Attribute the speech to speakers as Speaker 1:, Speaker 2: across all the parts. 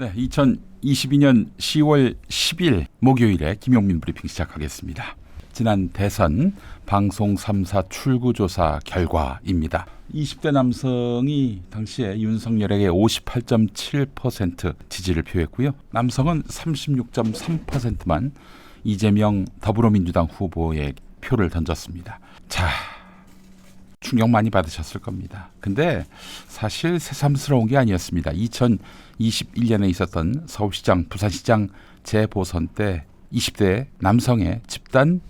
Speaker 1: 네, 2022년 10월 10일 목요일에 김용민 브리핑 시작하겠습니다. 지난 대선 방송 3사 출구조사 결과입니다. 20대 남성이 당시에 윤석열에게 58.7% 지지를 표했고요. 남성은 36.3%만 이재명 더불어민주당 후보에 표를 던졌습니다. 자, 충격 많이 받으셨을 겁니다. 근데 사실 새삼스러운 게 아니었습니다. 2021년에 있었던 서울시장, 부산시장 재보선 때 20대 남성의 집단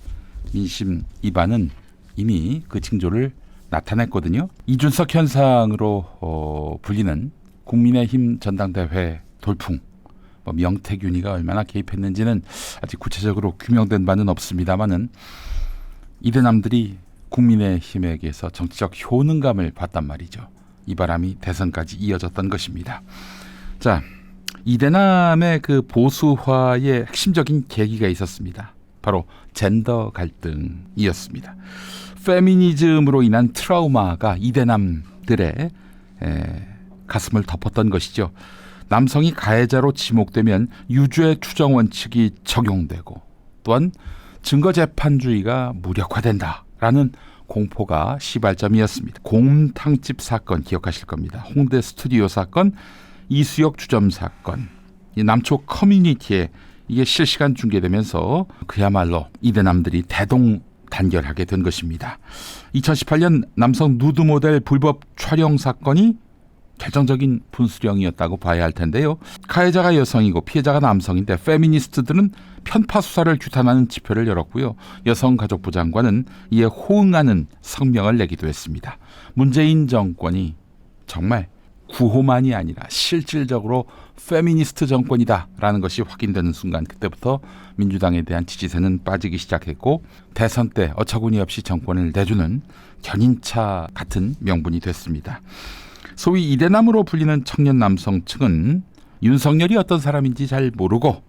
Speaker 1: 민심 위반은 이미 그 징조를 나타냈거든요. 이준석 현상으로 불리는 국민의힘 전당대회 돌풍, 명태균이가 얼마나 개입했는지는 아직 구체적으로 규명된 바는 없습니다만은 이대남들이 국민의힘에게서 정치적 효능감을 봤단 말이죠. 이 바람이 대선까지 이어졌던 것입니다. 자, 이대남의 그 보수화의 핵심적인 계기가 있었습니다. 바로 젠더 갈등이었습니다. 페미니즘으로 인한 트라우마가 이대남들의 가슴을 덮었던 것이죠. 남성이 가해자로 지목되면 유죄 추정 원칙이 적용되고 또한 증거재판주의가 무력화된다라는 공포가 시발점이었습니다. 곰탕집 사건 기억하실 겁니다. 홍대 스튜디오 사건, 이수역 주점 사건, 이 남초 커뮤니티에 이게 실시간 중계되면서 그야말로 이대남들이 대동단결하게 된 것입니다. 2018년 남성 누드 모델 불법 촬영 사건이 결정적인 분수령이었다고 봐야 할 텐데요. 가해자가 여성이고 피해자가 남성인데 페미니스트들은 편파 수사를 규탄하는 집회를 열었고요. 여성가족부 장관은 이에 호응하는 성명을 내기도 했습니다. 문재인 정권이 정말 구호만이 아니라 실질적으로 페미니스트 정권이다라는 것이 확인되는 순간 그때부터 민주당에 대한 지지세는 빠지기 시작했고 대선 때 어처구니 없이 정권을 내주는 견인차 같은 명분이 됐습니다. 소위 이대남으로 불리는 청년 남성 층은 윤석열이 어떤 사람인지 잘 모르고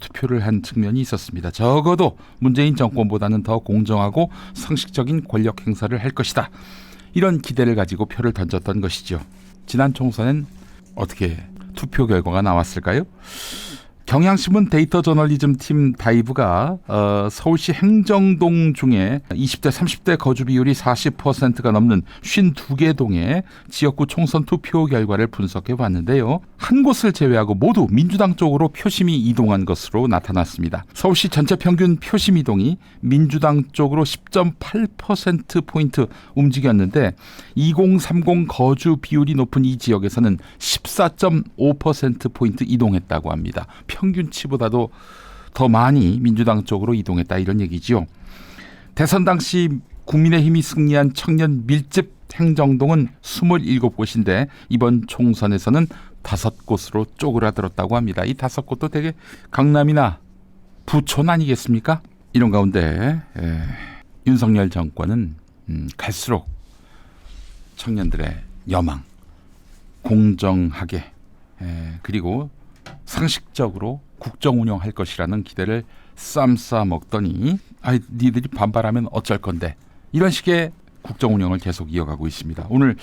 Speaker 1: 투표를 한 측면이 있었습니다. 적어도 문재인 정권보다는 더 공정하고 상식적인 권력 행사를 할 것이다. 이런 기대를 가지고 표를 던졌던 것이죠. 지난 총선엔 어떻게 투표 결과가 나왔을까요? 경향신문 데이터 저널리즘 팀 다이브가 서울시 행정동 중에 20대 30대 거주 비율이 40%가 넘는 52개 동의 지역구 총선 투표 결과를 분석해 봤는데요. 한 곳을 제외하고 모두 민주당 쪽으로 표심이 이동한 것으로 나타났습니다. 서울시 전체 평균 표심 이동이 민주당 쪽으로 10.8%포인트 움직였는데 2030 거주 비율이 높은 이 지역에서는 14.5%포인트 이동했다고 합니다. 평균치보다도 더 많이 민주당 쪽으로 이동했다 이런 얘기지요. 대선 당시 국민의힘이 승리한 청년 밀집 행정동은 27곳인데 이번 총선에서는 5곳으로 쪼그라들었다고 합니다. 이 5곳도 되게 강남이나 부촌 아니겠습니까? 이런 가운데 윤석열 정권은 갈수록 청년들의 여망, 공정하게 그리고 상식적으로 국정 운영할 것이라는 기대를 쌈싸 먹더니 니들이 반발하면 어쩔 건데 이런 식의 국정 운영을 계속 이어가고 있습니다. 오늘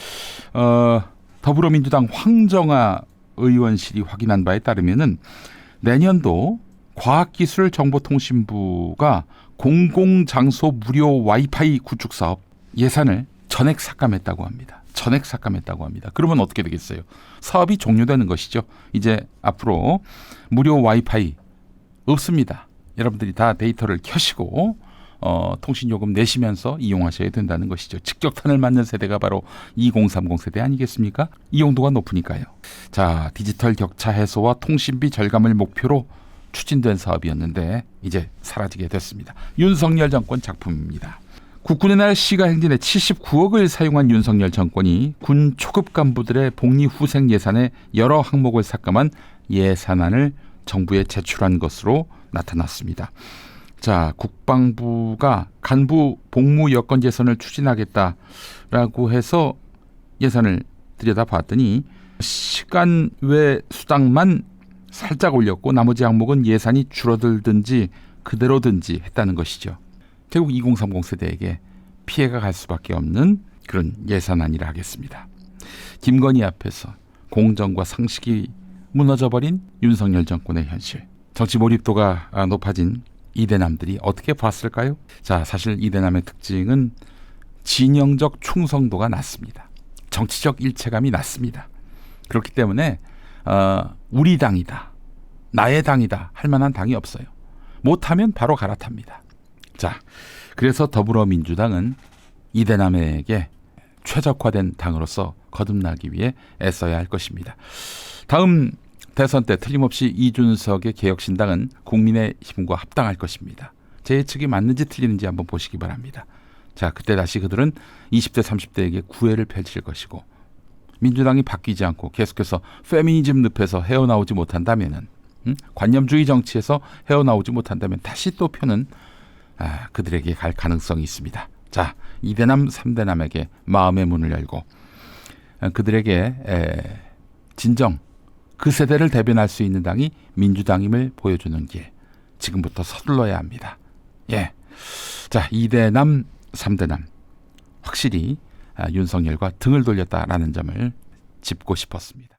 Speaker 1: 더불어민주당 황정아 의원실이 확인한 바에 따르면은 내년도 과학기술정보통신부가 공공장소 무료 와이파이 구축 사업 예산을 전액 삭감했다고 합니다. 그러면 어떻게 되겠어요? 사업이 종료되는 것이죠. 이제 앞으로 무료 와이파이 없습니다. 여러분들이 다 데이터를 켜시고 통신요금 내시면서 이용하셔야 된다는 것이죠. 직격탄을 맞는 세대가 바로 2030 세대 아니겠습니까? 이용도가 높으니까요. 자, 디지털 격차 해소와 통신비 절감을 목표로 추진된 사업이었는데 이제 사라지게 됐습니다. 윤석열 정권 작품입니다. 국군의 날 시가 행진에 79억을 사용한 윤석열 정권이 군 초급 간부들의 복리 후생 예산의 여러 항목을 삭감한 예산안을 정부에 제출한 것으로 나타났습니다. 자, 국방부가 간부 복무 여건 개선을 추진하겠다라고 해서 예산을 들여다봤더니 시간 외 수당만 살짝 올렸고 나머지 항목은 예산이 줄어들든지 그대로든지 했다는 것이죠. 결국 2030 세대에게 피해가 갈 수밖에 없는 그런 예산안이라 하겠습니다. 김건희 앞에서 공정과 상식이 무너져버린 윤석열 정권의 현실. 정치 몰입도가 높아진 이대남들이 어떻게 봤을까요? 자, 사실 이대남의 특징은 진영적 충성도가 낮습니다. 정치적 일체감이 낮습니다. 그렇기 때문에 우리 당이다, 나의 당이다 할 만한 당이 없어요. 못하면 바로 갈아탑니다. 자, 그래서 더불어민주당은 이대남에게 최적화된 당으로서 거듭나기 위해 애써야 할 것입니다. 다음 대선 때 틀림없이 이준석의 개혁신당은 국민의힘과 합당할 것입니다. 제 예측이 맞는지 틀리는지 한번 보시기 바랍니다. 자, 그때 다시 그들은 20대 30대에게 구애를 펼칠 것이고, 민주당이 바뀌지 않고 계속해서 페미니즘 늪에서 헤어나오지 못한다면은, 관념주의 정치에서 헤어나오지 못한다면 다시 또 표는 그들에게 갈 가능성이 있습니다. 자, 2대남 3대남에게 마음의 문을 열고 그들에게 진정 그 세대를 대변할 수 있는 당이 민주당임을 보여주는 길, 지금부터 서둘러야 합니다. 예, 자, 2대남 3대남 확실히 윤석열과 등을 돌렸다라는 점을 짚고 싶었습니다.